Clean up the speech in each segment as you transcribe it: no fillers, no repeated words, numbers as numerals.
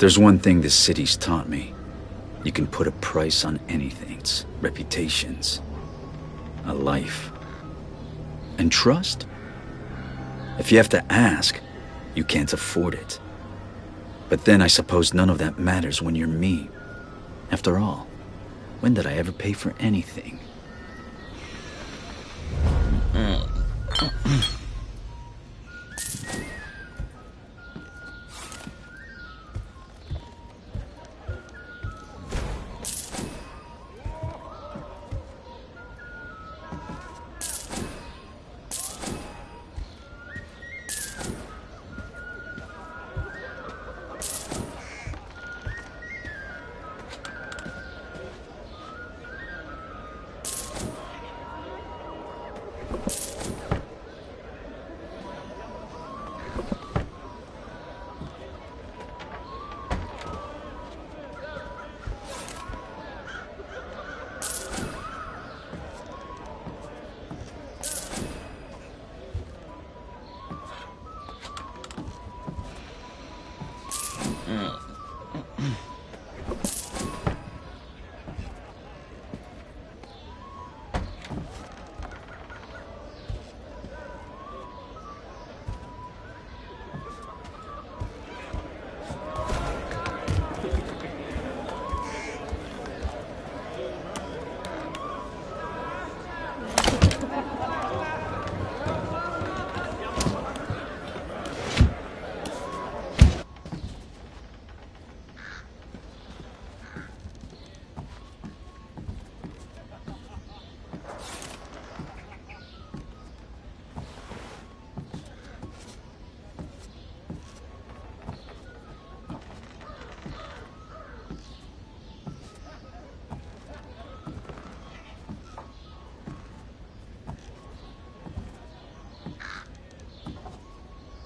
There's one thing this city's taught me. You can put a price on anything. It's reputations, a life, and trust. If you have to ask, you can't afford it. But then I suppose none of that matters when you're me. After all, when did I ever pay for anything?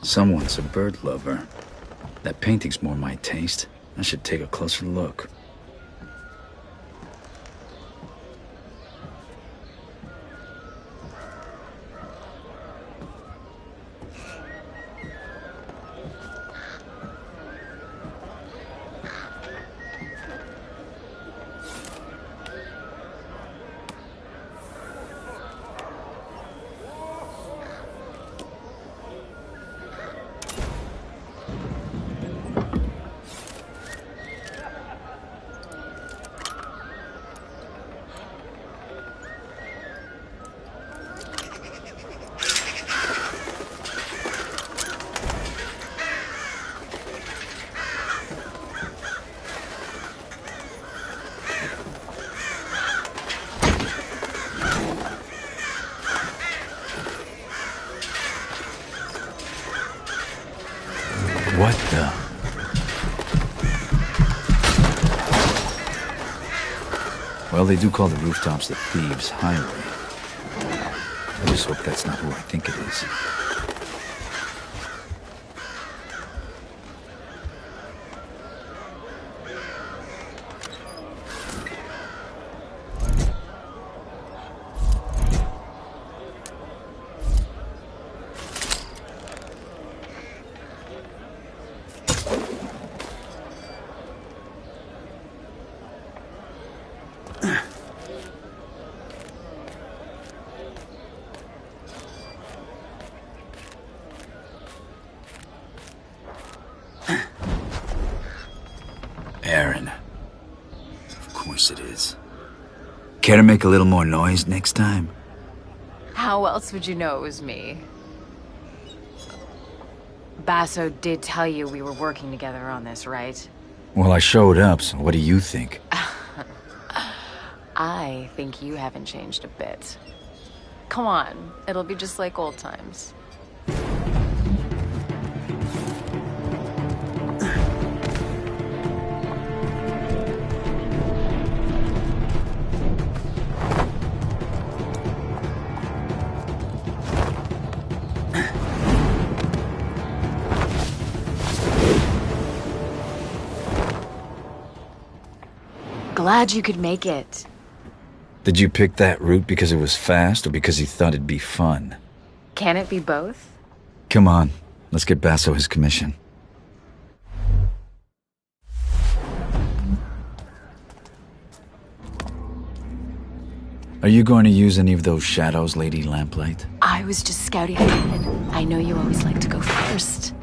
Someone's a bird lover. That painting's more my taste. I should take a closer look. What the? Well, they do call the rooftops the Thieves' Highway. I just hope that's not who I think it is. Aaron. Of course it is. Care to make a little more noise next time? How else would you know it was me? Basso did tell you we were working together on this, right? Well, I showed up, so what do you think? I think you haven't changed a bit. Come on, it'll be just like old times. Glad you could make it. Did you pick that route because it was fast or because you thought it'd be fun? Can it be both? Come on, let's get Basso his commission. Are you going to use any of those shadows, Lady Lamplight? I was just scouting ahead. I know you always like to go first.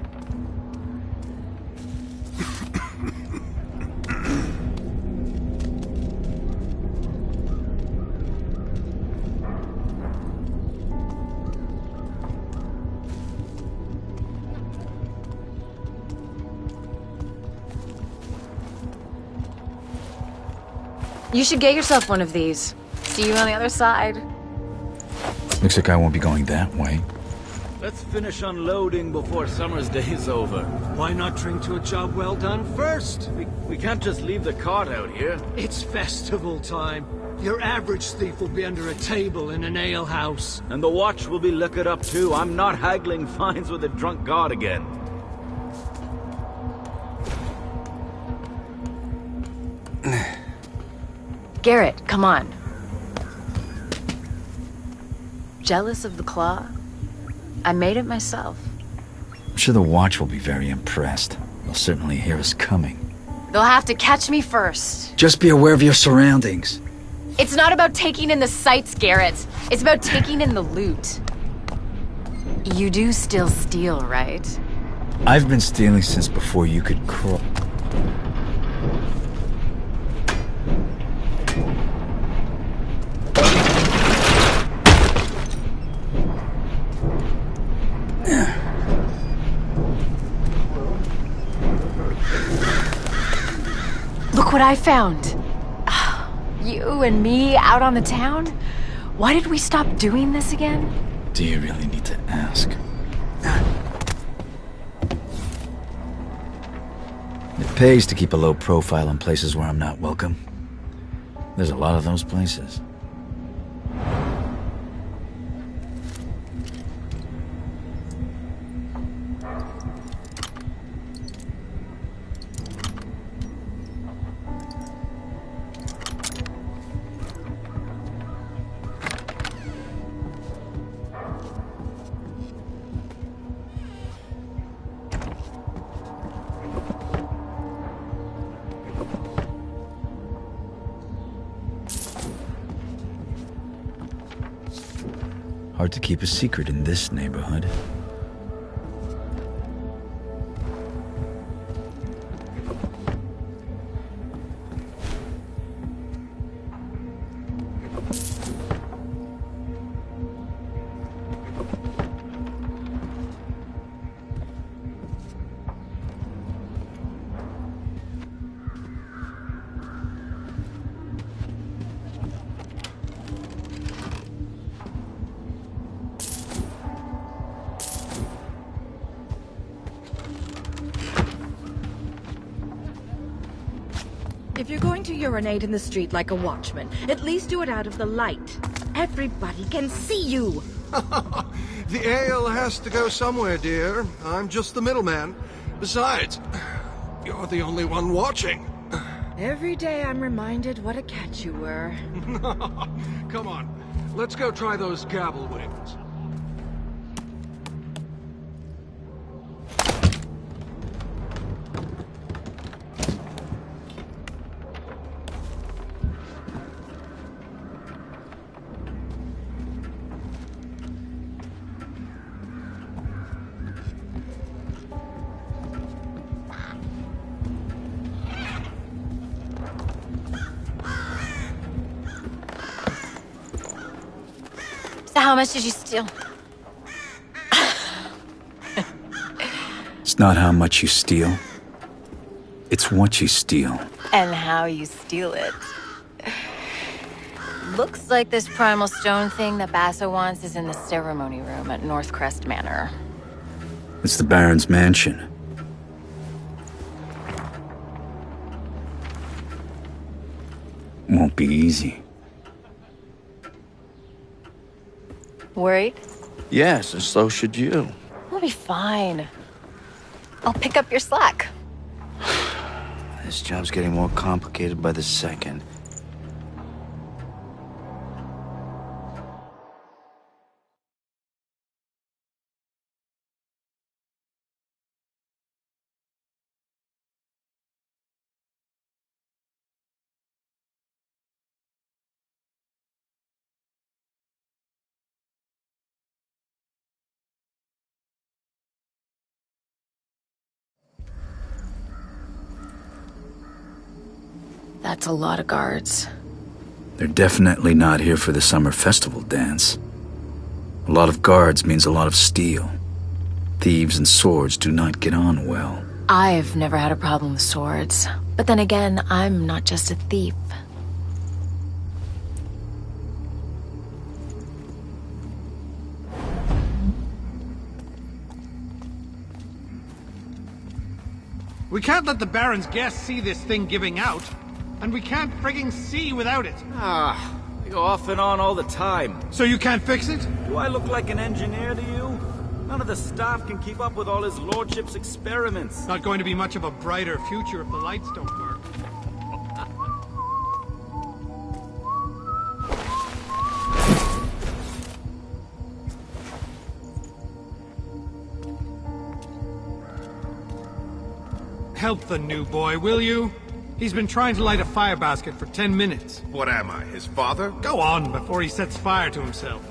You should get yourself one of these. See you on the other side. Looks like I won't be going that way. Let's finish unloading before summer's day's over. Why not drink to a job well done first? We can't just leave the cart out here. It's festival time. Your average thief will be under a table in an alehouse. And the watch will be liquored up too. I'm not haggling fines with a drunk god again. Garrett, come on. Jealous of the claw? I made it myself. I'm sure the watch will be very impressed. They'll certainly hear us coming. They'll have to catch me first. Just be aware of your surroundings. It's not about taking in the sights, Garrett. It's about taking in the loot. You do still steal, right? I've been stealing since before you could crawl. Look what I found. You and me out on the town? Why did we stop doing this again? Do you really need to ask? It pays to keep a low profile in places where I'm not welcome. There's a lot of those places. Hard to keep a secret in this neighborhood. If you're going to urinate in the street like a watchman, at least do it out of the light. Everybody can see you. The ale has to go somewhere, dear. I'm just the middleman. Besides, you're the only one watching. Every day I'm reminded what a catch you were. Come on, let's go try those gavel wings. So how much did you steal? It's not how much you steal. It's what you steal. And how you steal it. Looks like this primal stone thing that Basso wants is in the ceremony room at Northcrest Manor. It's the Baron's mansion. Won't be easy. Worried? Yes, and so should you. We'll be fine. I'll pick up your slack. This job's getting more complicated by the second. That's a lot of guards. They're definitely not here for the summer festival dance. A lot of guards means a lot of steel. Thieves and swords do not get on well. I've never had a problem with swords. But then again, I'm not just a thief. We can't let the Baron's guests see this thing giving out. And we can't frigging see without it. Ah, they go off and on all the time. So you can't fix it? Do I look like an engineer to you? None of the staff can keep up with all his lordship's experiments. Not going to be much of a brighter future if the lights don't work. Help the new boy, will you? He's been trying to light a fire basket for 10 minutes. What am I, his father? Go on, before he sets fire to himself.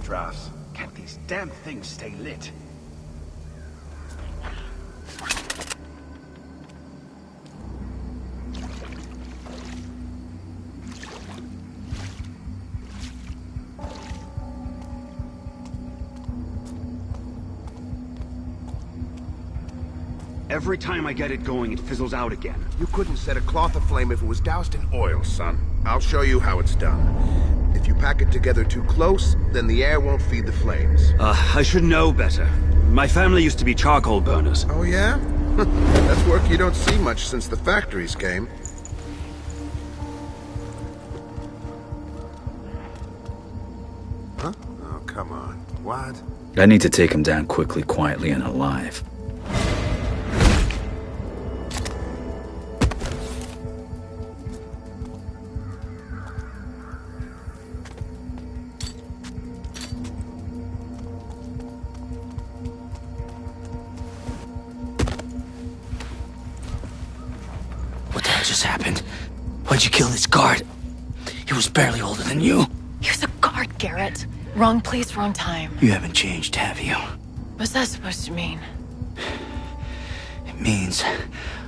Drafts. Can't these damn things stay lit? Every time I get it going, it fizzles out again. You couldn't set a cloth aflame if it was doused in oil, son. I'll show you how it's done. If you pack it together too close, then the air won't feed the flames. I should know better. My family used to be charcoal burners. Oh, yeah? That's work you don't see much since the factories came. Huh? Oh, come on. What? I need to take him down quickly, quietly, and alive. What the hell just happened? Why'd you kill this guard? He was barely older than you. He was a guard, Garrett. Wrong place, wrong time. You haven't changed, have you? What's that supposed to mean? It means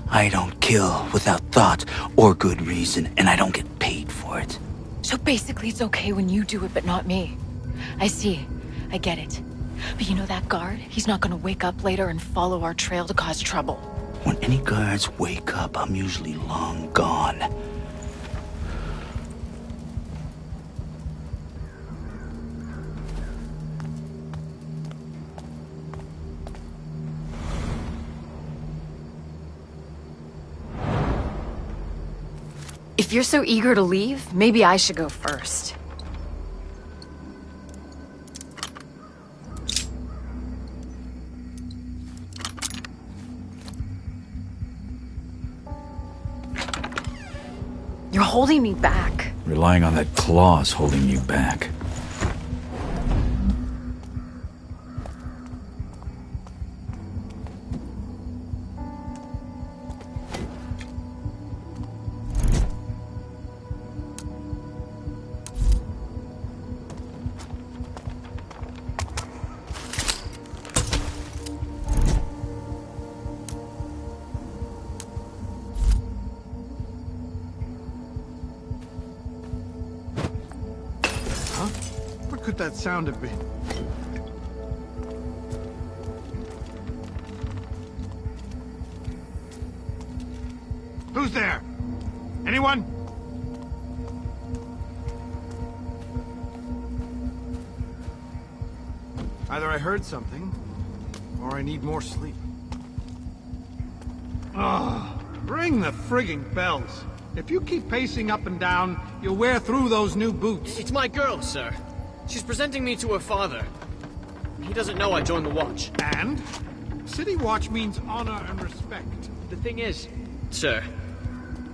I don't kill without thought or good reason, and I don't get paid for it. So basically it's okay when you do it, but not me. I see. I get it. But you know that guard? He's not gonna wake up later and follow our trail to cause trouble. When any guards wake up, I'm usually long gone. If you're so eager to leave, maybe I should go first. You're holding me back. Relying on that claw's holding you back. What could that sound have been? Who's there? Anyone? Either I heard something, or I need more sleep. Ring the frigging bells. If you keep pacing up and down, you'll wear through those new boots. It's my girl, sir. She's presenting me to her father. He doesn't know I joined the Watch. And? City Watch means honor and respect. The thing is, sir,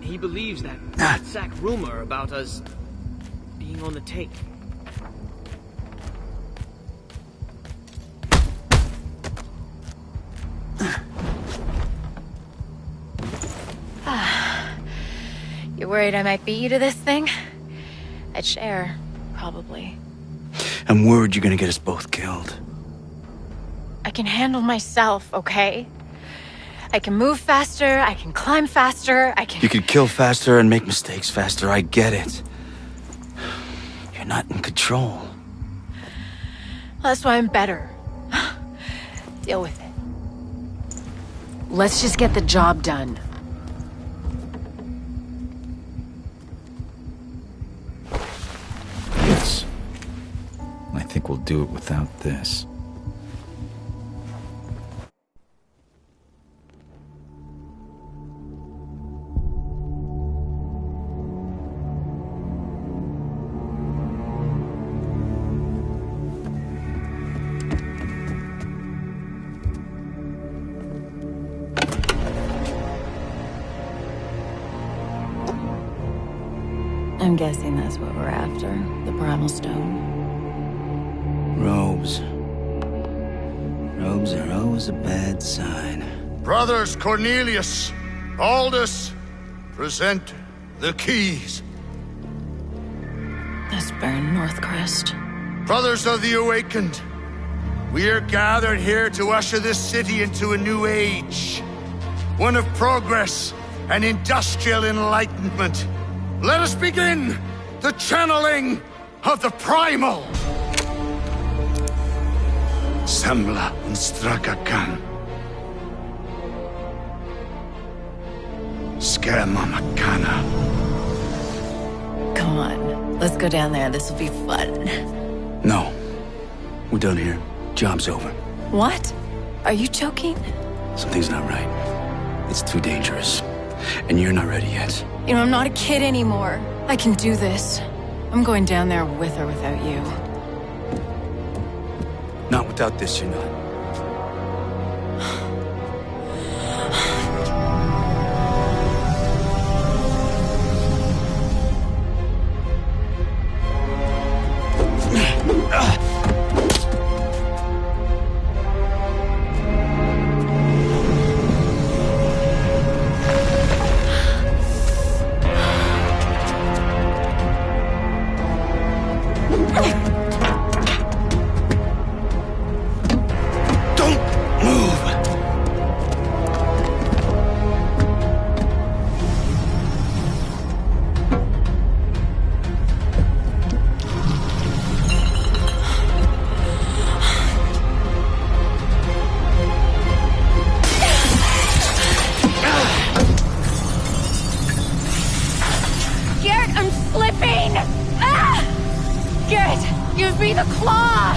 he believes that sack rumor about us being on the take. You worried I might beat you to this thing? I'd share, probably. I'm worried you're gonna get us both killed. I can handle myself, okay? I can move faster, I can climb faster, I can... You could kill faster and make mistakes faster, I get it. You're not in control. Well, that's why I'm better. Deal with it. Let's just get the job done. Yes. I think we'll do it without this. I'm guessing that's what we're after. The primal stone. Robes. Robes are always a bad sign. Brothers Cornelius, Aldous, present the keys. That's Baron Northcrest. Brothers of the Awakened, we are gathered here to usher this city into a new age. One of progress and industrial enlightenment. Let us begin the channeling of the primal. Semla Strakakan. Skamamakana. Come on, let's go down there. This will be fun. No. We're done here. Job's over. What? Are you joking? Something's not right. It's too dangerous. And you're not ready yet. You know, I'm not a kid anymore. I can do this. I'm going down there with or without you. Not without this, you're not. Give me the claw!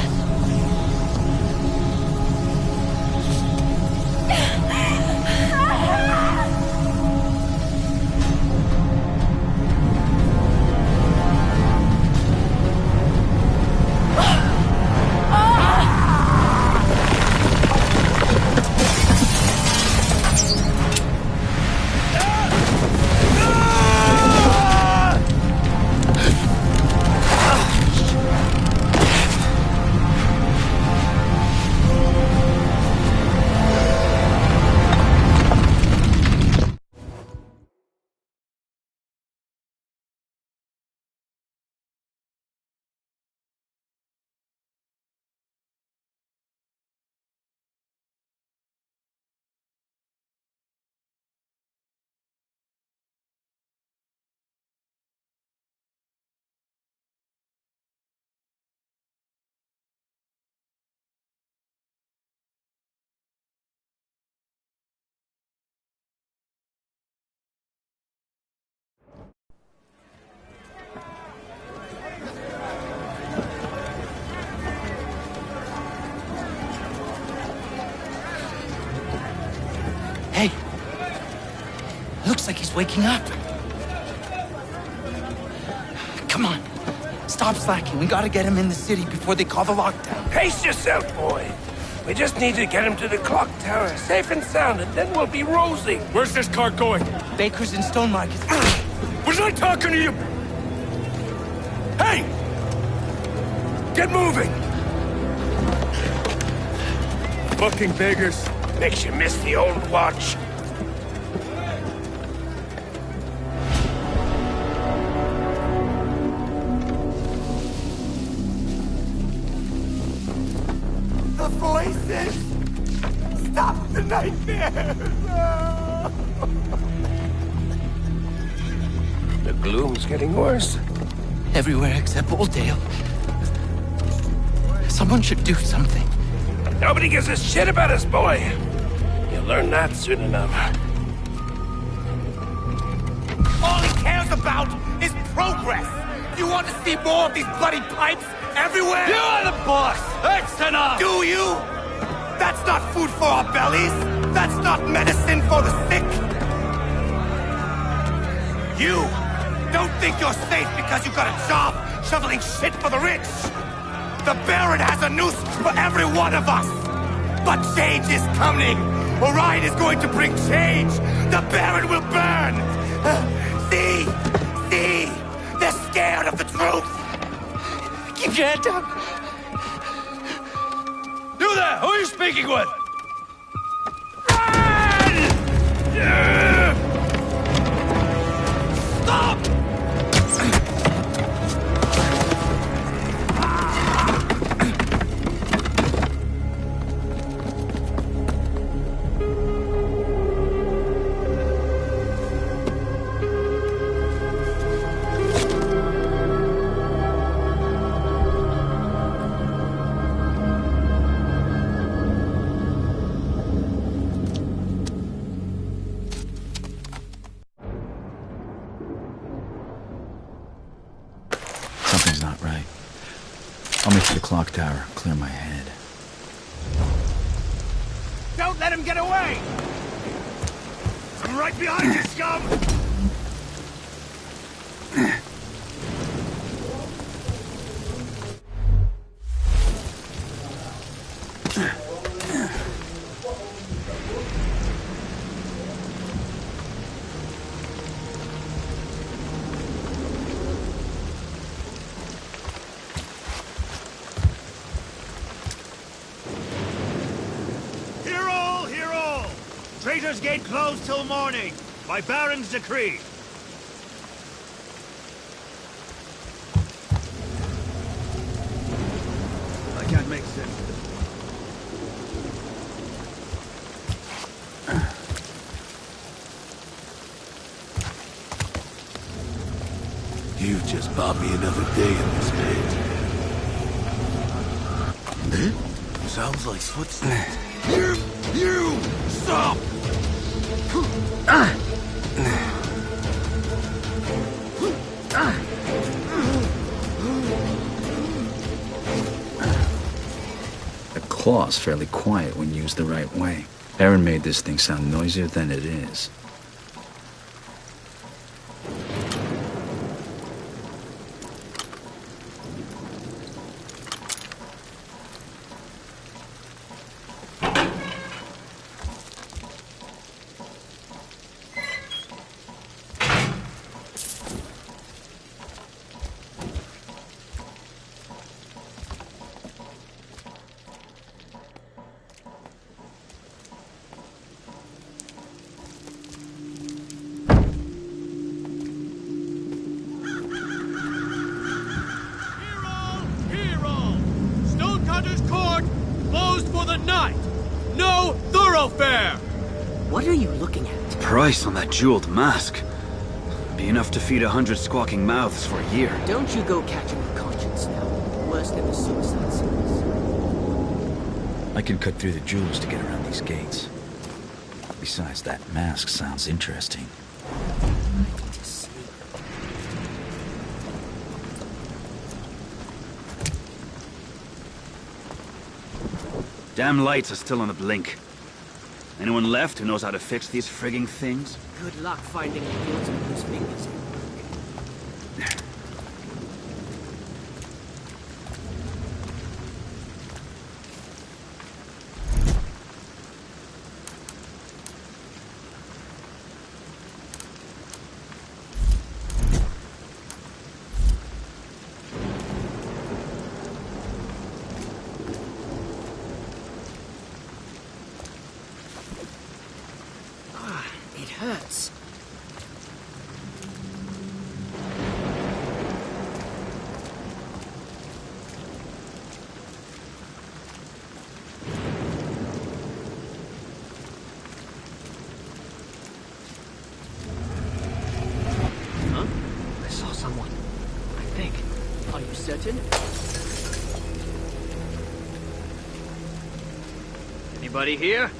like he's waking up. Come on. Stop slacking. We gotta get him in the city before they call the lockdown. Pace yourself, boy. We just need to get him to the clock tower, safe and sound, and then we'll be rosy. Where's this cart going? Baker's in Stone Market. Was I talking to you? Hey! Get moving! Fucking beggars. Makes you miss the old watch. The voices! Stop the nightmares! The gloom's getting worse. Everywhere except Oldale. Someone should do something. Nobody gives a shit about us, boy. You'll learn that soon enough. All he cares about is progress! You want to see more of these bloody pipes everywhere? You are the boss! That's enough! Do you? That's not food for our bellies! That's not medicine for the sick! You don't think you're safe because you got a job shoveling shit for the rich! The Baron has a noose for every one of us! But change is coming! Orion is going to bring change! The Baron will burn! See? See? They're scared of the truth! Keep your head down! You there! Who are you speaking with? Stop! Something's not right. I'll make it to the clock tower, clear my head. Don't let him get away! I'm right behind you, scum! Traitor's Gate closed till morning, by Baron's decree. I can't make sense of it. You've just bought me another day in this bed. Sounds like footsteps. You! Stop! The claw's fairly quiet when used the right way. Aaron made this thing sound noisier than it is. What are you looking at? The price on that jeweled mask. Be enough to feed 100 squawking mouths for a year. Don't you go catching your conscience now. Worse than the suicide series. I can cut through the jewels to get around these gates. Besides, that mask sounds interesting. I need to sleep. Damn lights are still on a blink. Anyone left who knows how to fix these frigging things? Good luck finding a guildsman whose fingers. It hurts. Huh? I saw someone. I think. Are you certain? Anybody here?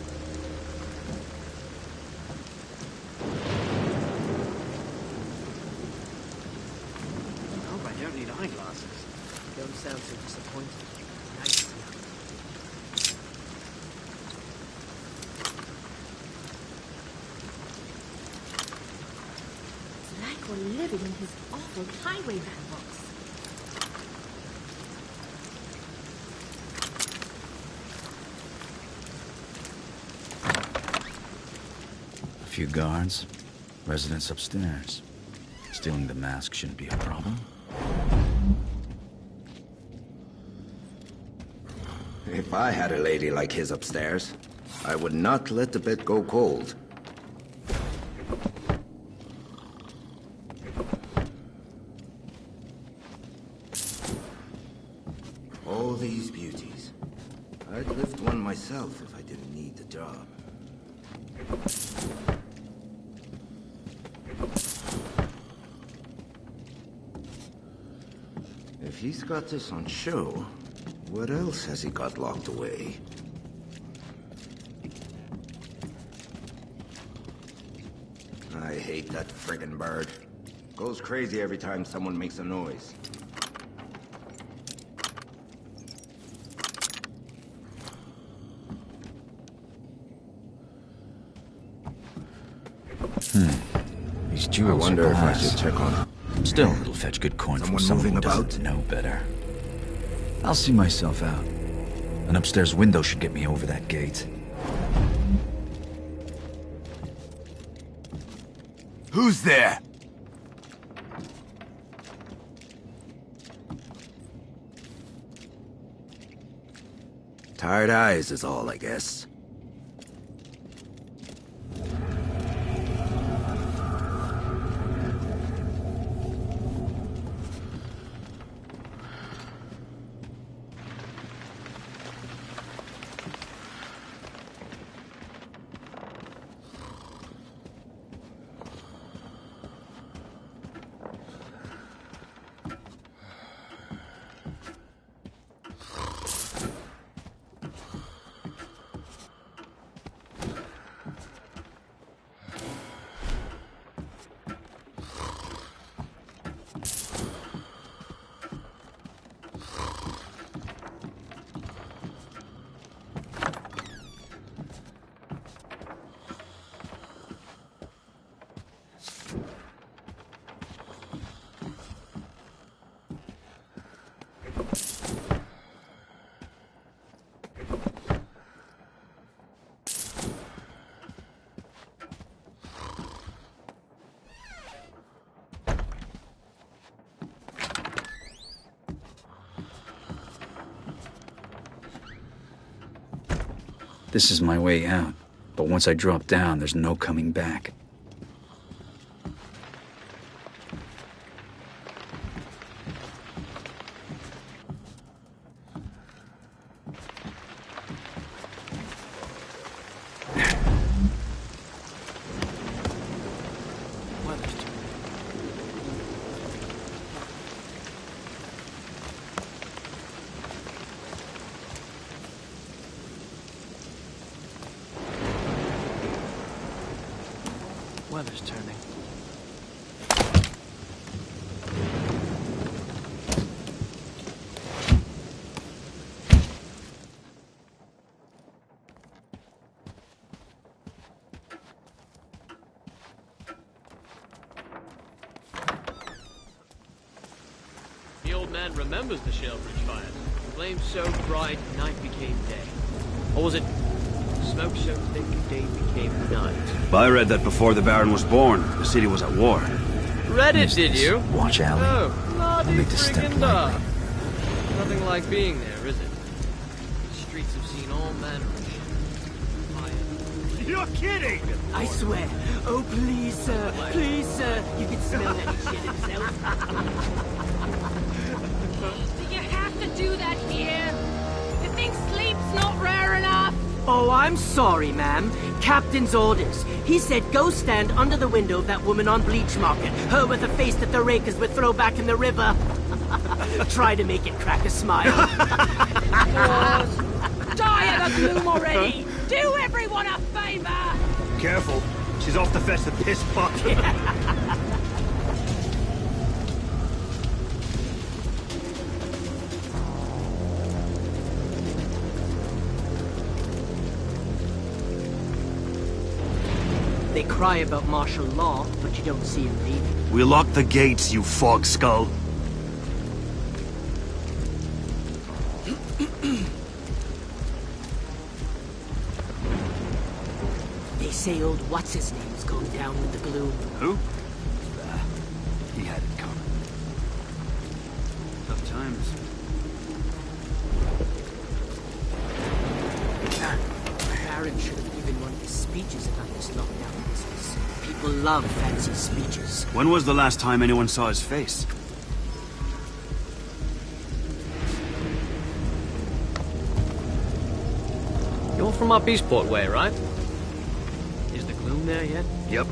I don't need eyeglasses. Don't sound so disappointed. Nice. It's like we're living in his awful highwayman books. A few guards, residents upstairs. Stealing the mask shouldn't be a problem. If I had a lady like his upstairs, I would not let the bed go cold. All these beauties. I'd lift one myself if I didn't need the job. If he's got this on show, what else has he got locked away? I hate that friggin' bird. Goes crazy every time someone makes a noise. These jewels I wonder are if I glass. should check on... Still, it'll fetch good coin from Someone someone who moving doesn't about? know better. I'll see myself out. An upstairs window should get me over that gate. Who's there? Tired eyes is all, I guess. This is my way out, but once I drop down, there's no coming back. Weather's turning. old man remembers the Shellbridge fires. Flame so bright, night became day. Or was it smoke so thick, day became night? I read that before the Baron was born, the city was at war. Read it, did you? Watch Allie. Oh, I'll bloody make the step friggin' lightly. duh. Nothing like being there, is it? The streets have seen all manner of shit. You're kidding! I swear. Oh, please, sir. Please, sir. You can smell that shit himself. Do you have to do that here? You think sleep's not rare enough? Oh, I'm sorry, ma'am. Captain's orders. He said go stand under the window of that woman on Bleach Market. Her with a face that the rakers would throw back in the river. Try to make it crack a smile. Die of the gloom already! Do everyone a favor! Careful. She's off to fetch the piss bucket. They cry about martial law, but you don't see him leaving. We locked the gates, you fog skull. They say old what's-his-name's gone down with the gloom. Who? He had it coming. Tough times. Baron should have given one of his speeches about this lockdown business. People love fancy speeches. When was the last time anyone saw his face? You're from up Eastport way, right? Is the gloom there yet? Yep.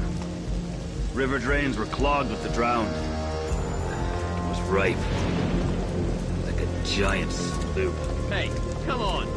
River drains were clogged with the drowned. It was ripe. Like a giant sloop. Hey, come on.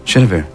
Jennifer.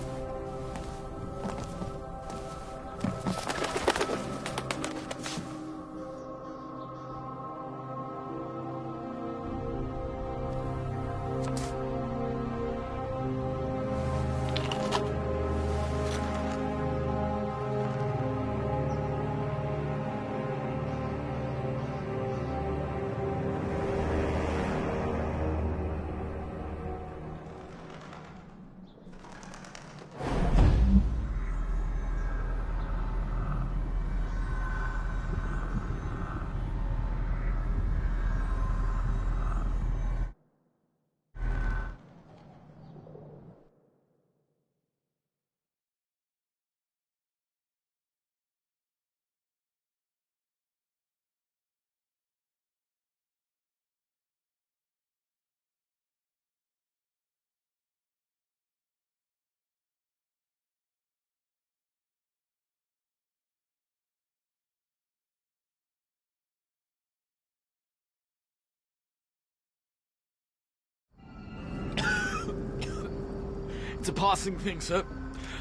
It's a passing thing, sir.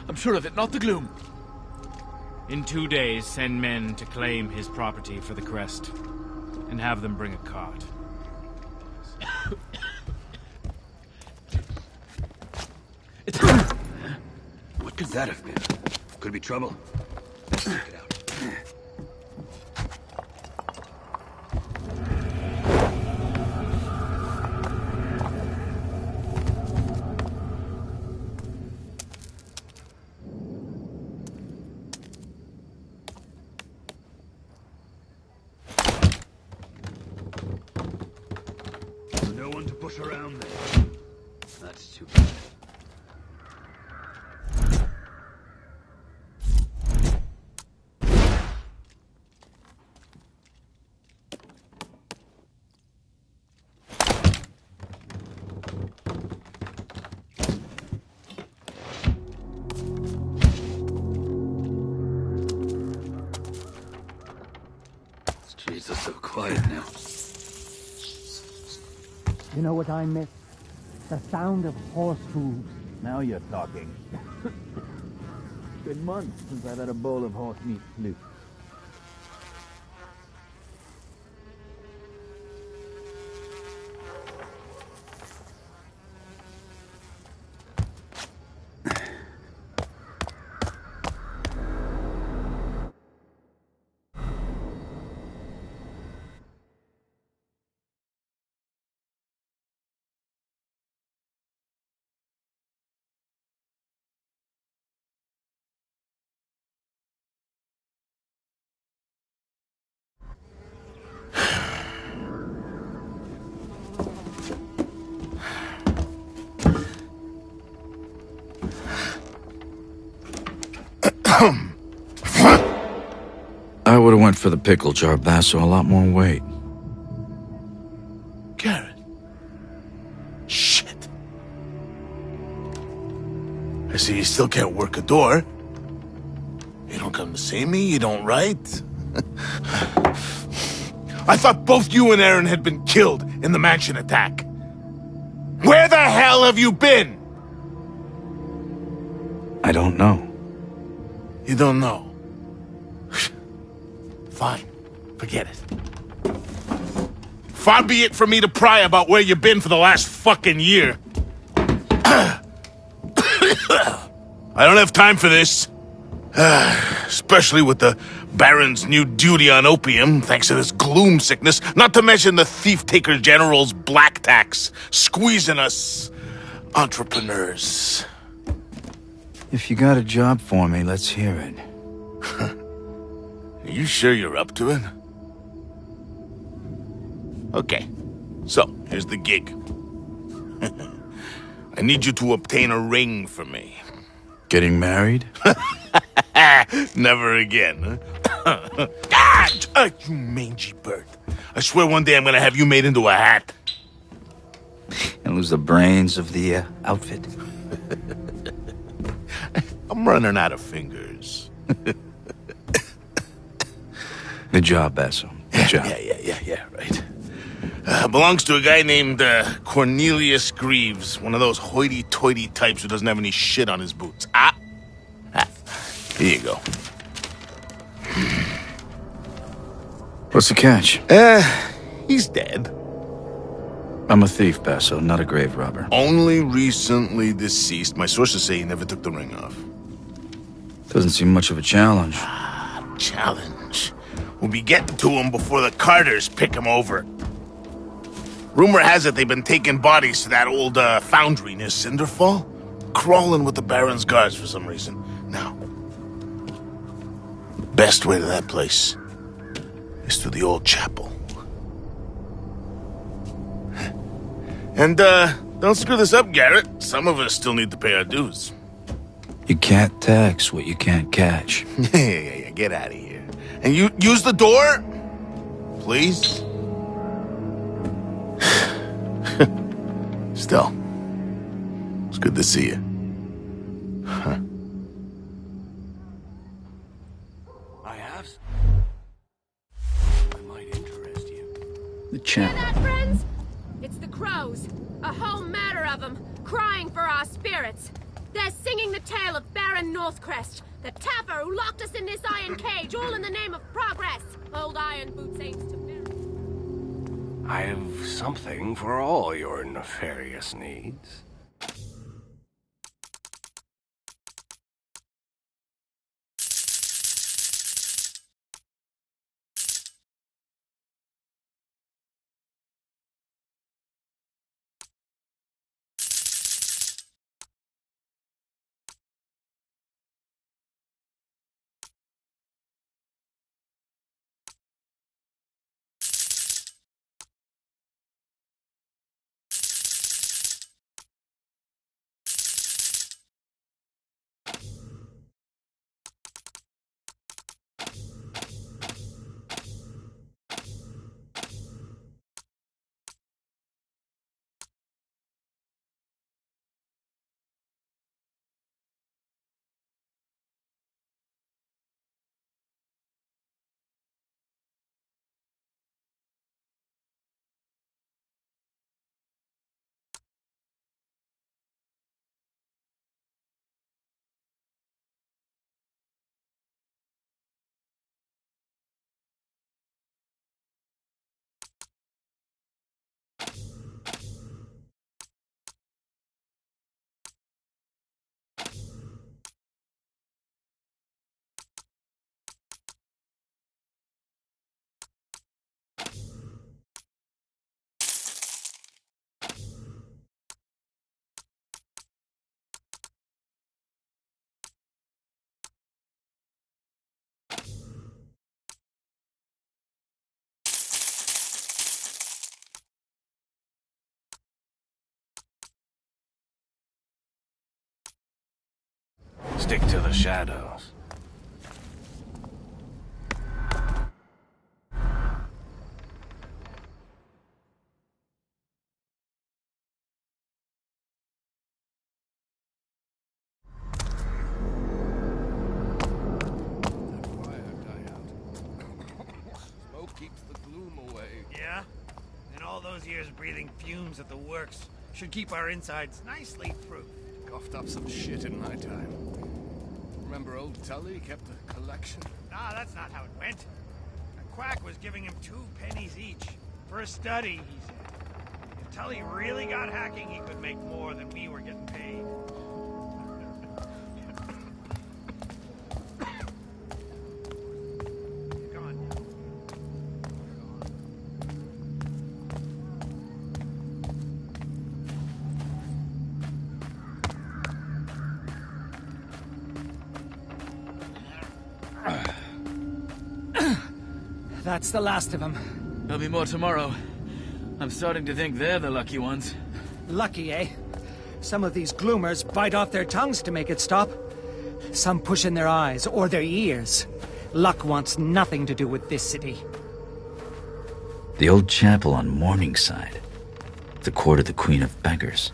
I'm sure of it, not the gloom. In 2 days, send men to claim his property for the crest, and have them bring a cart. What could that have been? Could be trouble. Let's check it out. No one to push around there. That's too bad. Streets are so quiet now. You know what I miss? The sound of horse hooves. Now you're talking. It's been months since I've had a bowl of horse meat flute. I would have went for the pickle jar, Basso. A lot more weight. Garrett. Shit. I see you still can't work a door. You don't come to see me, you don't write. I thought both you and Aaron had been killed in the mansion attack. Where the hell have you been? I don't know. You don't know? Fine. Forget it. Far be it for me to pry about where you've been for the last fucking year. I don't have time for this. Especially with the Baron's new duty on opium, thanks to this gloom sickness, not to mention the Thief-Taker General's black tax, squeezing us entrepreneurs. If you got a job for me, let's hear it. Are you sure you're up to it? Okay, so here's the gig. I need you to obtain a ring for me. Getting married? Never again, huh? Ah, you mangy bird. I swear one day I'm gonna have you made into a hat. And lose the brains of the outfit? I'm running out of fingers. Good job, Basso. Good job. Yeah, right. Belongs to a guy named Cornelius Greaves, one of those hoity-toity types who doesn't have any shit on his boots. Here you go. What's the catch? He's dead. I'm a thief, Basso, not a grave robber. Only recently deceased. My sources say he never took the ring off. Doesn't seem much of a challenge. Challenge. We'll be getting to him before the Carters pick him over. Rumor has it they've been taking bodies to that old foundry near Cinderfall. Crawling with the Baron's guards for some reason. Now, best way to that place is through the old chapel. And, don't screw this up, Garrett. Some of us still need to pay our dues. You can't tax what you can't catch. Yeah, get out of here. And you use the door? Please? Still, it's good to see you. Huh. I have. I might interest you. The Hear channel. that, friends? It's the crows. A whole matter of them, crying for our spirits. They're singing the tale of Baron Northcrest, the tapper who locked us in this iron cage, all in the name of progress. Old Iron Boots aims to bury. I've something for all your nefarious needs. stick to the shadows. Smoke keeps the gloom away. Yeah? And all those years breathing fumes at the works should keep our insides nicely proof. Coughed up some shit in my time. Remember old Tully kept a collection? Nah, that's not how it went. A quack was giving him 2 pennies each. For a study, he said. If Tully really got hacking, he could make more than we were getting paid. Come on. That's the last of them. There'll be more tomorrow. I'm starting to think they're the lucky ones. Lucky, eh? Some of these gloomers bite off their tongues to make it stop. Some push in their eyes or their ears. Luck wants nothing to do with this city. The old chapel on Morningside. The court of the Queen of Beggars.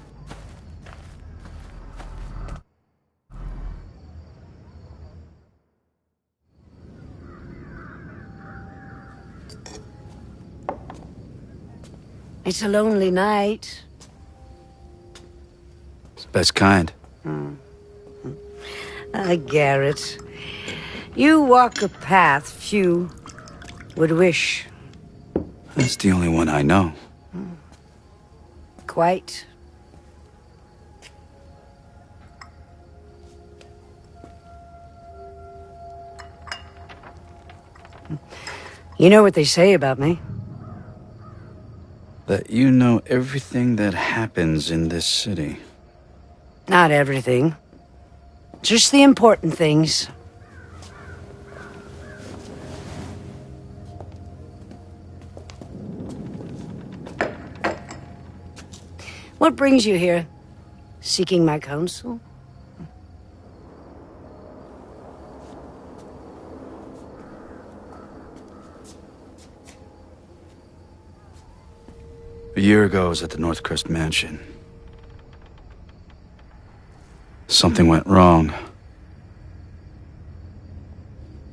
It's a lonely night. It's the best kind. Garrett. You walk a path few would wish. That's the only one I know. Quite. You know what they say about me? That you know everything that happens in this city. Not everything. Just the important things. What brings you here? Seeking my counsel? A year ago, I was at the Northcrest Mansion. Something went wrong.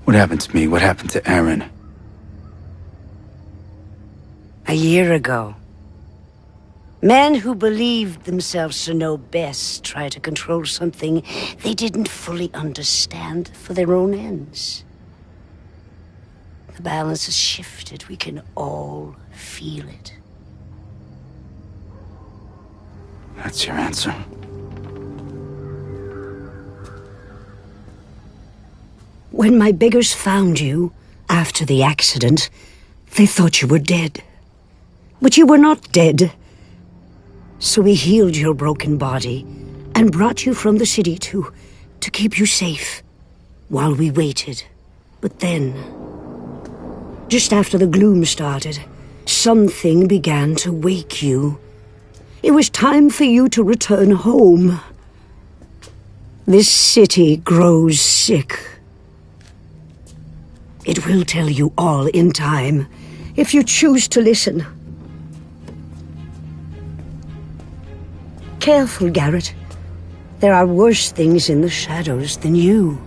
What happened to me? What happened to Aaron? A year ago. Men who believed themselves to know best tried to control something they didn't fully understand for their own ends. The balance has shifted. We can all feel it. That's your answer. When my beggars found you, after the accident, they thought you were dead. But you were not dead. So we healed your broken body and brought you from the city to keep you safe while we waited. But then, just after the gloom started, something began to wake you. It was time for you to return home. This city grows sick. It will tell you all in time, if you choose to listen. Careful, Garrett. There are worse things in the shadows than you.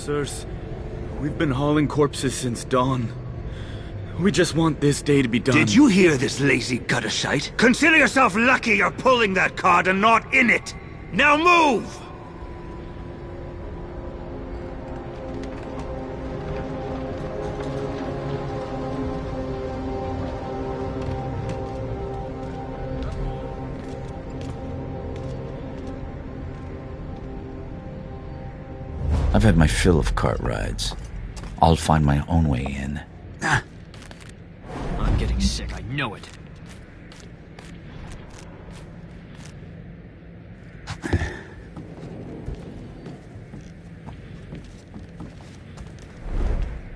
Sirs, we've been hauling corpses since dawn. We just want this day to be done. Did you hear this lazy gutter shite? Consider yourself lucky you're pulling that cart and not in it! Now move! I've had my fill of cart rides. I'll find my own way in. I'm getting sick, I know it.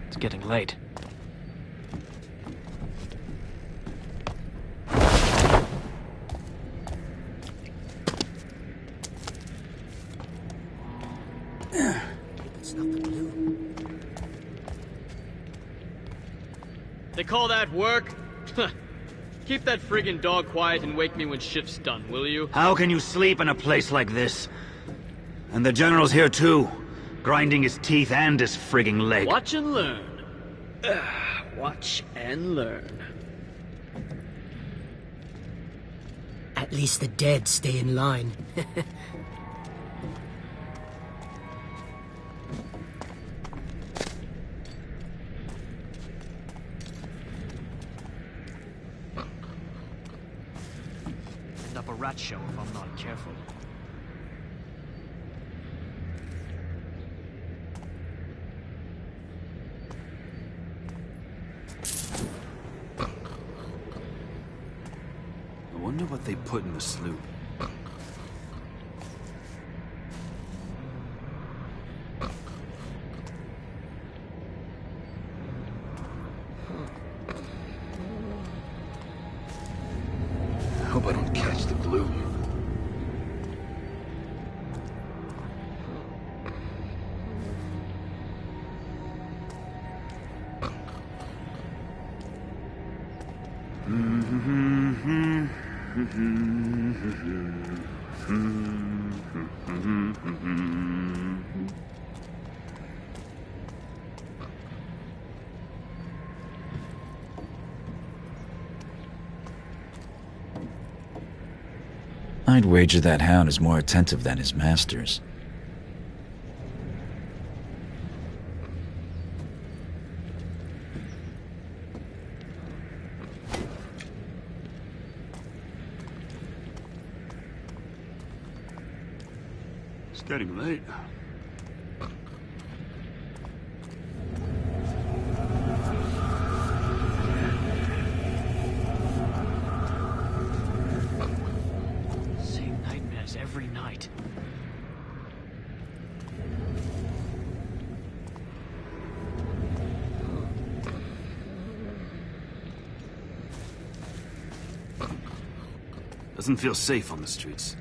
It's getting late. They call that work? Keep that friggin' dog quiet and wake me when shift's done, will you? How can you sleep in a place like this? And the General's here too, grinding his teeth and his frigging leg. Watch and learn. Watch and learn. At least the dead stay in line. End up a rat show if I'm not careful. I wonder what they put in the sloop. Hope I don't catch the glue. I'd wager that hound is more attentive than his masters. It's getting late. Same nightmares every night. Doesn't feel safe on the streets.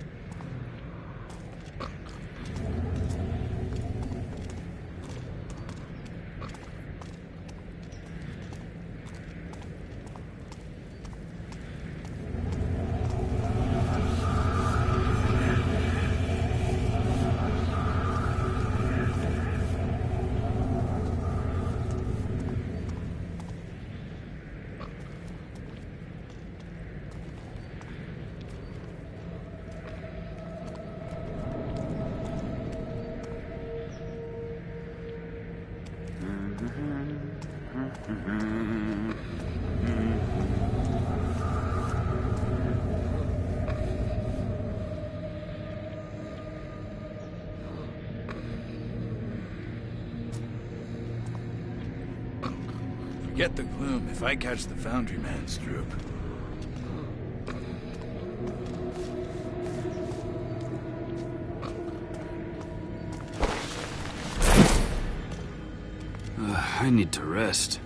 Forget the gloom if I catch the Foundryman's droop. I need to rest.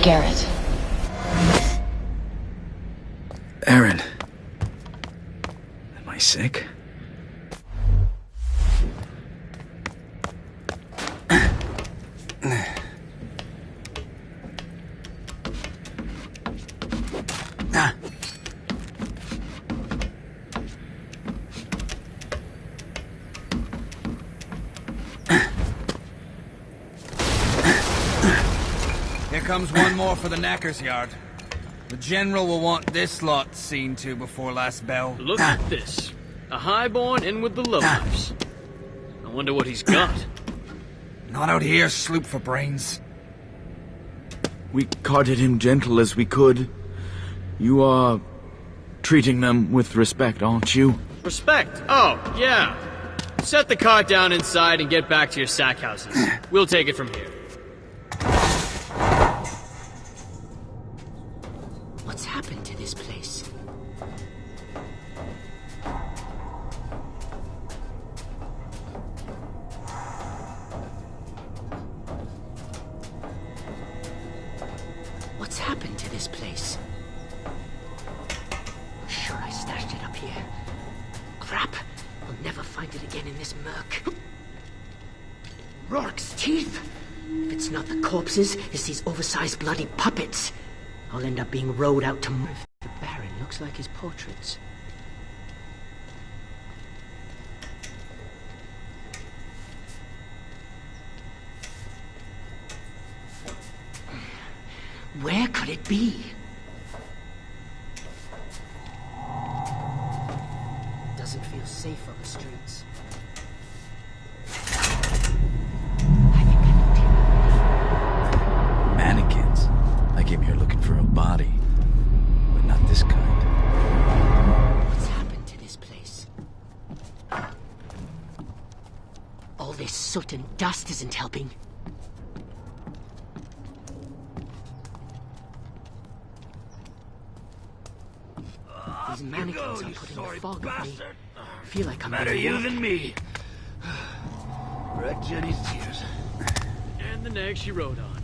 Garrett. Aaron. Am I sick? Here comes one more for the knacker's yard. The General will want this lot seen to before last bell. Look at this. A highborn in with the lowlifes. I wonder what he's got. Not out here, sloop for brains. We carted him gentle as we could. You are treating them with respect, aren't you? Respect? Oh, yeah. Set the cart down inside and get back to your sack houses. We'll take it from here. What's happened to this place? What's happened to this place? Sure I stashed it up here. Crap. I'll never find it again in this murk. Rourke's teeth! If it's not the corpses, it's these oversized bloody puppets. I'll end up being rowed out to move. The Baron looks like his portraits. Where could it be? Doesn't feel safe on the streets. Mannequins. I came here looking for a body, but not this kind. What's happened to this place? All this soot and dust isn't helping. These mannequins are putting the fog on me. I feel like I'm Better you than me. Wreck Jenny's tears. And the nag she rode on.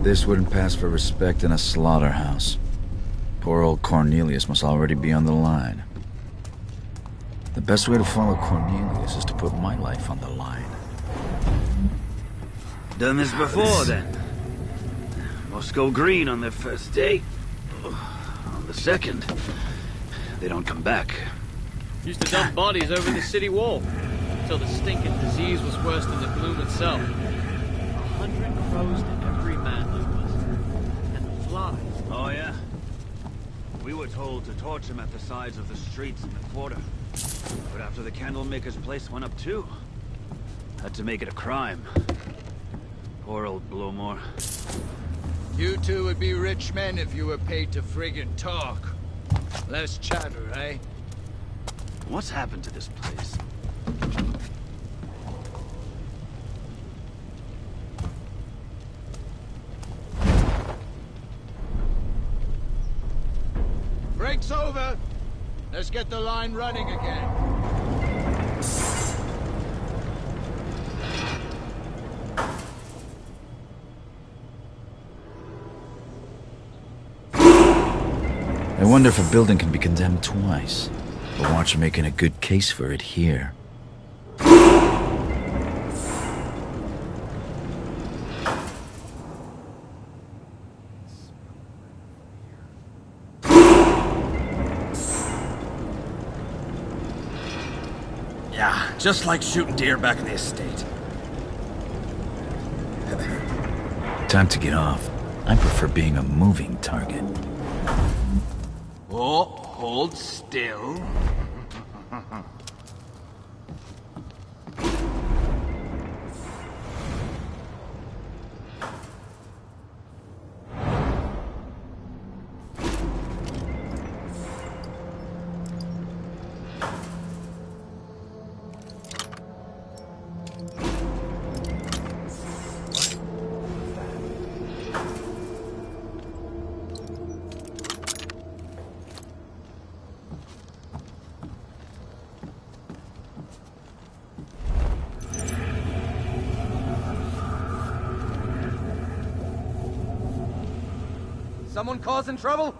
This wouldn't pass for respect in a slaughterhouse. Poor old Cornelius must already be on the line. The best way to follow Cornelius is to put my life on the line. Done this before, then. Most go green on their first day. On the second, they don't come back. Used to dump bodies over the city wall. Until the stinking disease was worse than the gloom itself. 100 crows to every man there was. And the flies. Oh, yeah? We were told to torch them at the sides of the streets in the quarter. But after the candlemaker's place went up too, had to make it a crime. Poor old Blowmore. You two would be rich men if you were paid to friggin' talk. Less chatter, eh? What's happened to this place? Break's over. Let's get the line running again. I wonder if a building can be condemned twice. But watch you making a good case for it here. Yeah, just like shooting deer back in the estate. Time to get off. I prefer being a moving target. Oh, hold still. Someone causing trouble?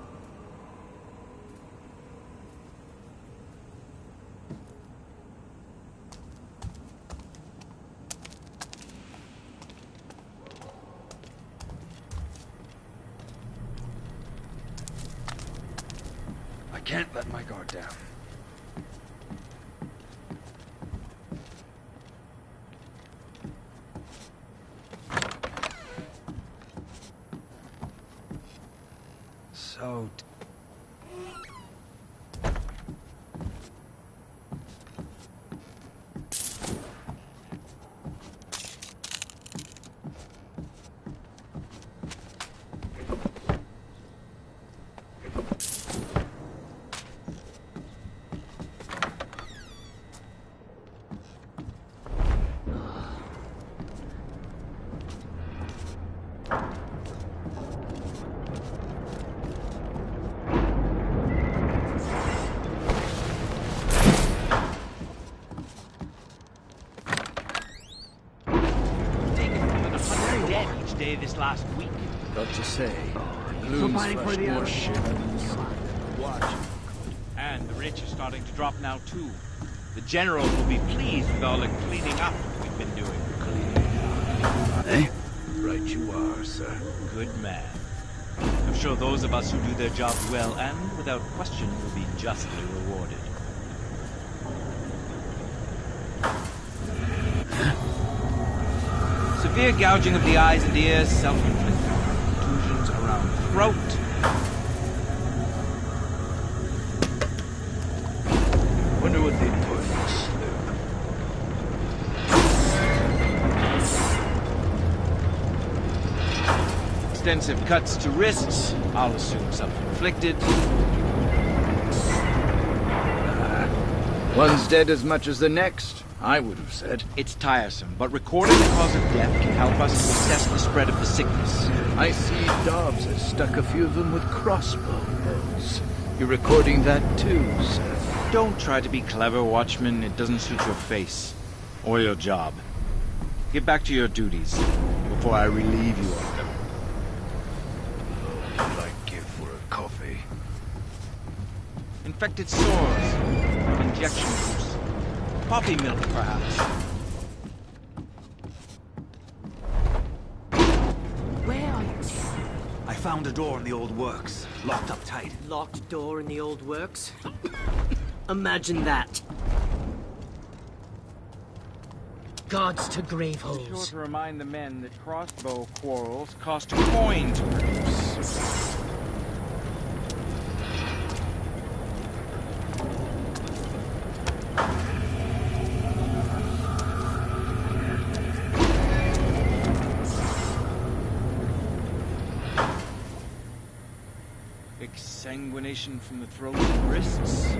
I can't let my guard down. So... Day this last week. Got to say, the gloom's flushed more shit out of the sun. Watch. And the rich are starting to drop now too. The general will be pleased with all the cleaning up we've been doing. Eh? Right you are, sir. Good man. I'm sure those of us who do their jobs well and without question will be justly rewarded. Severe gouging of the eyes and ears, self-inflicted contusions around the throat. Wonder what they put in the sloop. Extensive cuts to wrists, I'll assume self-inflicted. One's dead as much as the next, I would have said. It's tiresome, but recording the cause of death can help us to assess the spread of the sickness. I see Dobbs has stuck a few of them with crossbow bolts. You're recording that too, sir. Don't try to be clever, Watchman. It doesn't suit your face. Or your job. Get back to your duties before I relieve you of them. What would I give for a coffee? Infected sores. From injection juice. Poppy milk, perhaps. Where are you? I found a door in the old works, locked up tight. Locked door in the old works? Imagine that. Gods to grave Be sure holes. to remind the men that crossbow quarrels cost a coin to produce. Exsanguination from the throat and wrists.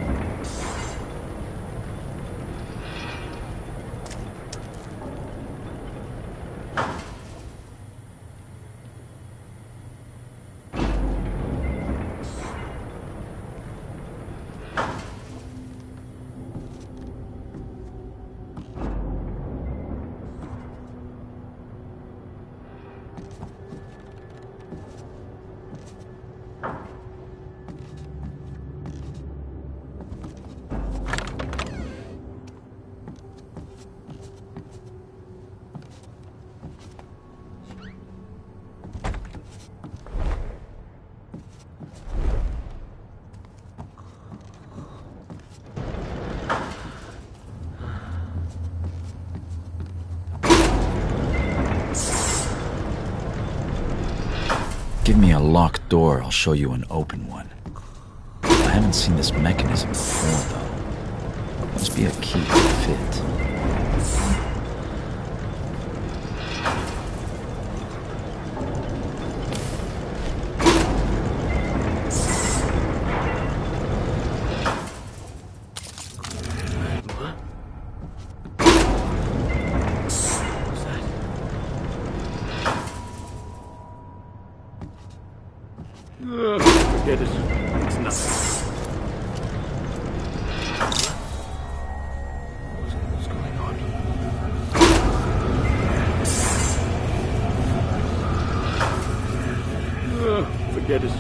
Give me a locked door, I'll show you an open one. I haven't seen this mechanism before, though. Must be a key to fit. Forget it. It's nothing. What's going on? Forget it.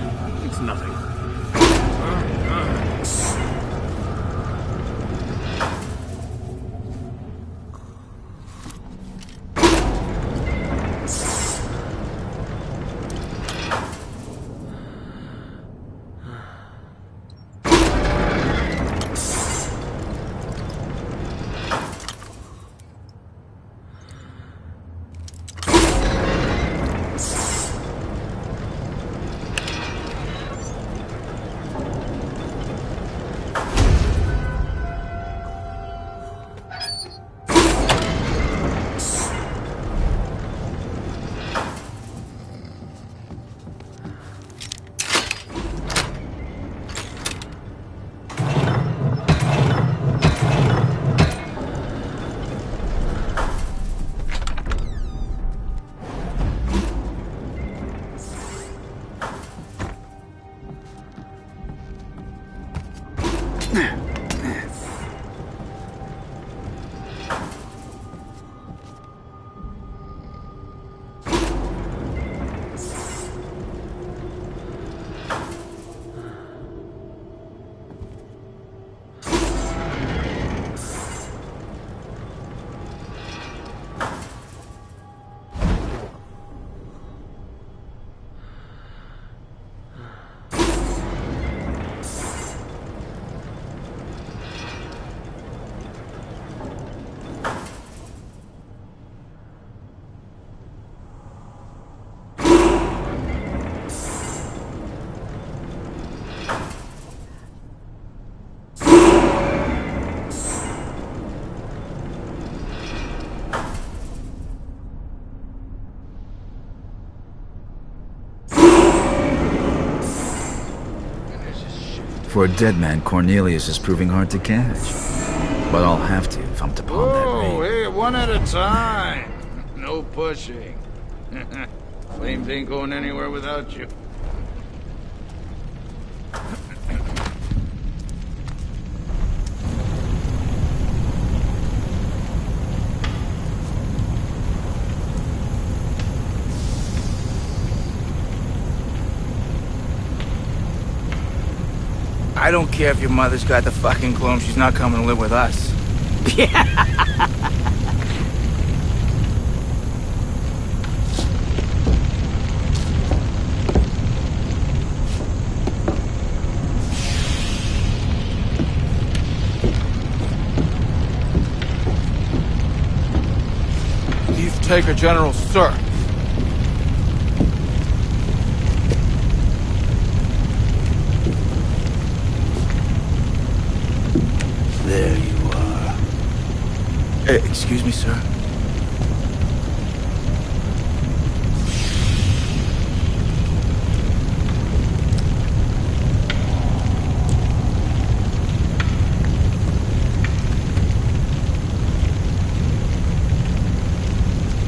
For a dead man, Cornelius is proving hard to catch. But I'll have to if I'm to pawn that ring. Oh, hey, one at a time. No pushing. Flames ain't going anywhere without you. I don't care if your mother's got the fucking gloom. She's not coming to live with us. Thief Taker General, sir. There you are. Excuse me, sir.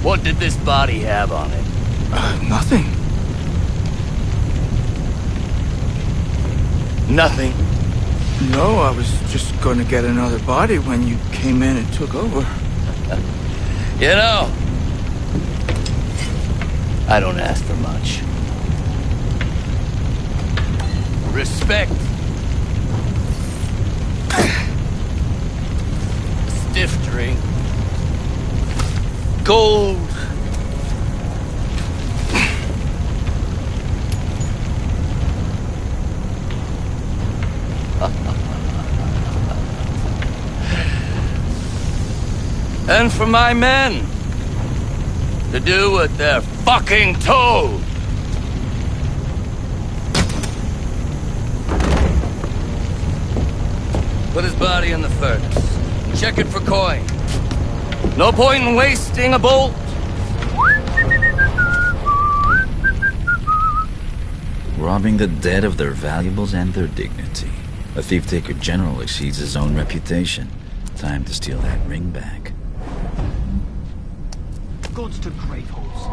What did this body have on it? Nothing. Nothing? No, I was just going to get another body when you came in and took over. You know, I don't ask for much. Respect. Stiff drink. Gold. And for my men to do what they're fucking told. Put his body in the furnace and check it for coin. No point in wasting a bolt. Robbing the dead of their valuables and their dignity. A thief-taker general exceeds his own reputation. Time to steal that ring back. Gods to graveholes.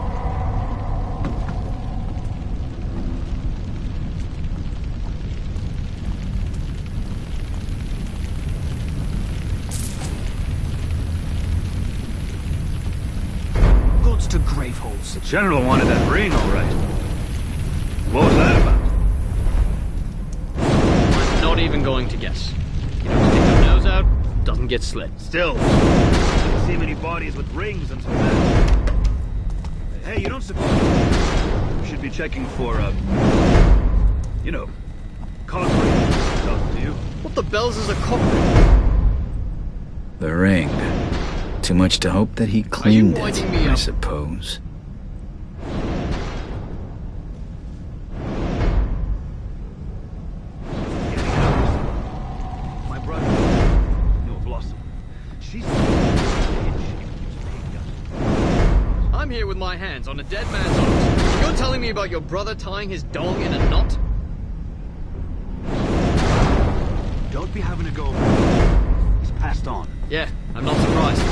Gods to graveholes. The General wanted that ring, all right. What was that about? I'm not even going to guess. You don't stick your nose out, doesn't get slit. Still, didn't see many bodies with rings until then. Hey, you don't suppose we should be checking for, you know, cock rings and stuff, do you? What the bells is a cock ring? The ring. Too much to hope that he cleaned it, winding me I up? suppose. My brother, no Blossom. She's I'm here with my hands on a dead man's arms. You're telling me about your brother tying his dong in a knot? Don't be having a go. He's passed on. Yeah, I'm not surprised.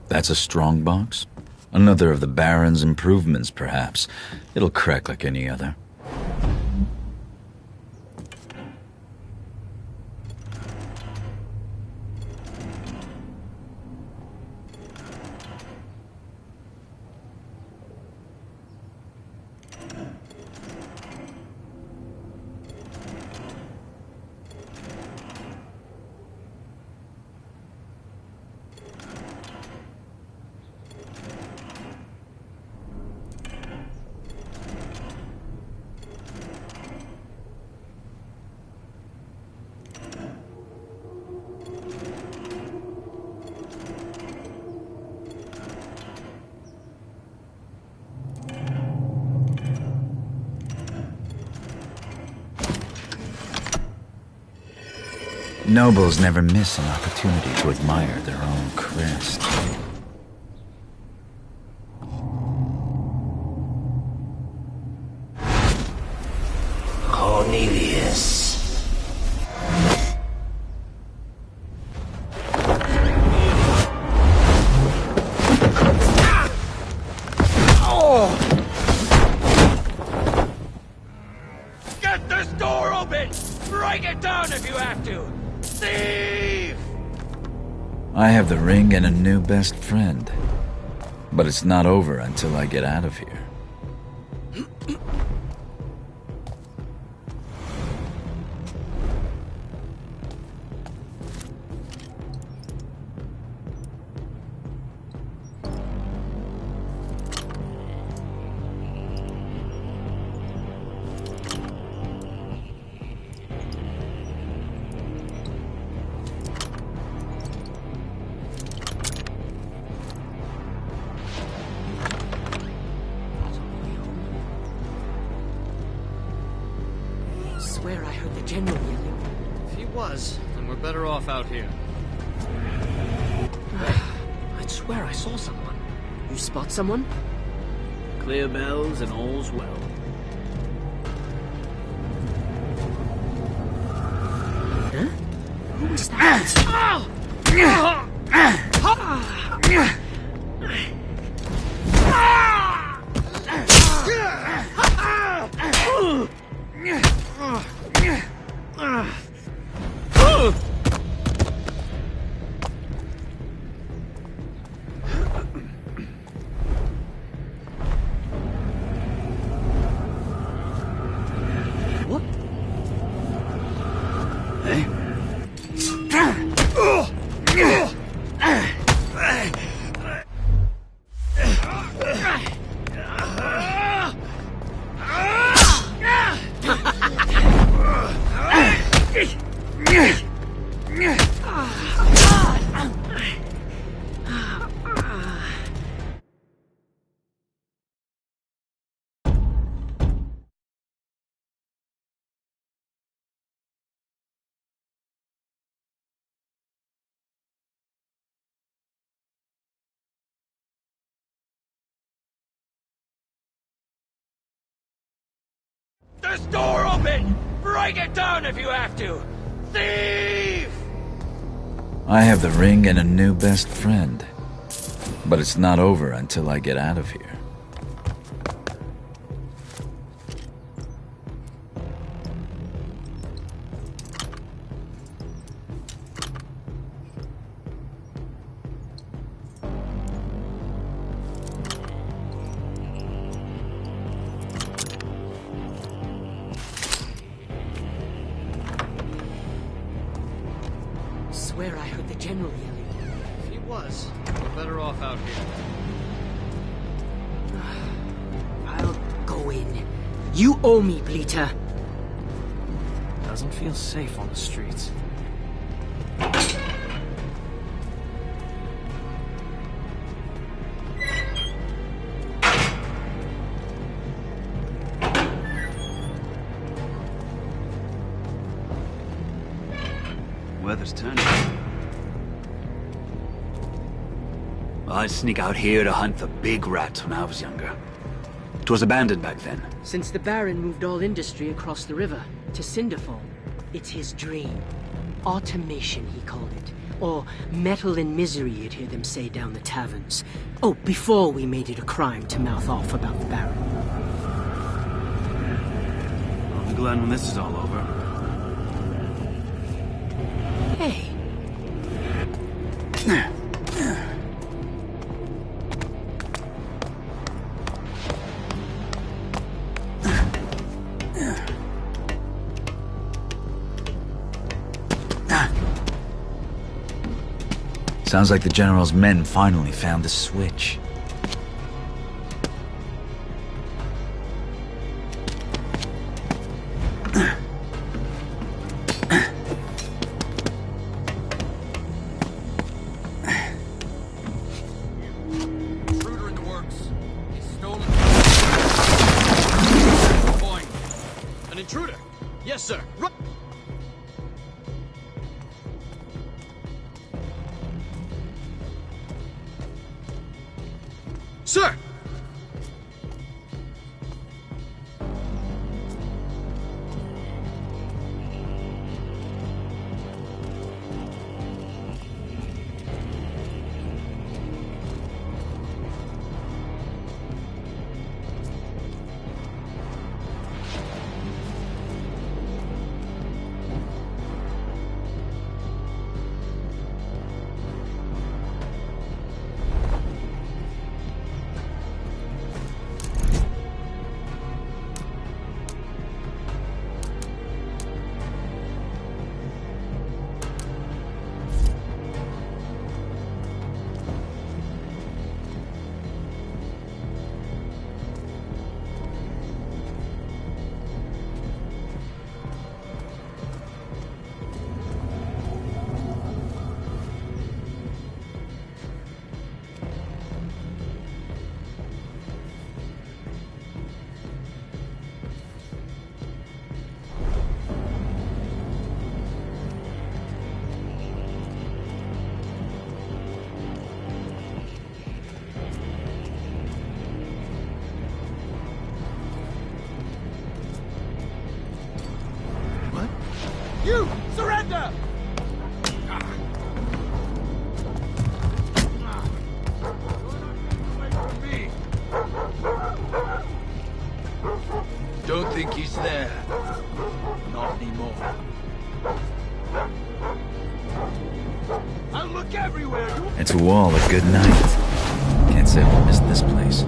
That's a strong box? Another of the Baron's improvements, perhaps. It'll crack like any other. Nobles never miss an opportunity to admire their own crest. Cornelius. Get this door open! Break it down if you have to! Thief! I have the ring and a new best friend. But it's not over until I get out of here. I swear I heard the general yelling. If he was, then we're better off out here. I'd swear I saw someone. You spot someone? Clear bells and all's well. Huh? Who was that? What? This door open! Break it down if you have to! Thief! I have the ring and a new best friend. But it's not over until I get out of here. Swear I heard the general yelling. If he was, we're better off out here. I'll go in. You owe me, Bleater. Doesn't feel safe on the streets. Weather's turning. I'd sneak out here to hunt for big rats when I was younger. It was abandoned back then. Since the Baron moved all industry across the river to Cinderfall, it's his dream. Automation, he called it. Or metal and misery, you'd hear them say down the taverns. Oh, before we made it a crime to mouth off about the Baron. I'll be glad when this is all over. Hey. Sounds like the General's men finally found the switch. Intruder in the works. He's stolen. An intruder! Yes, sir. Sir! You! Surrender! Don't think he's there. Not anymore. I'll look everywhere. And to all, a good night. Can't say I'll miss this place.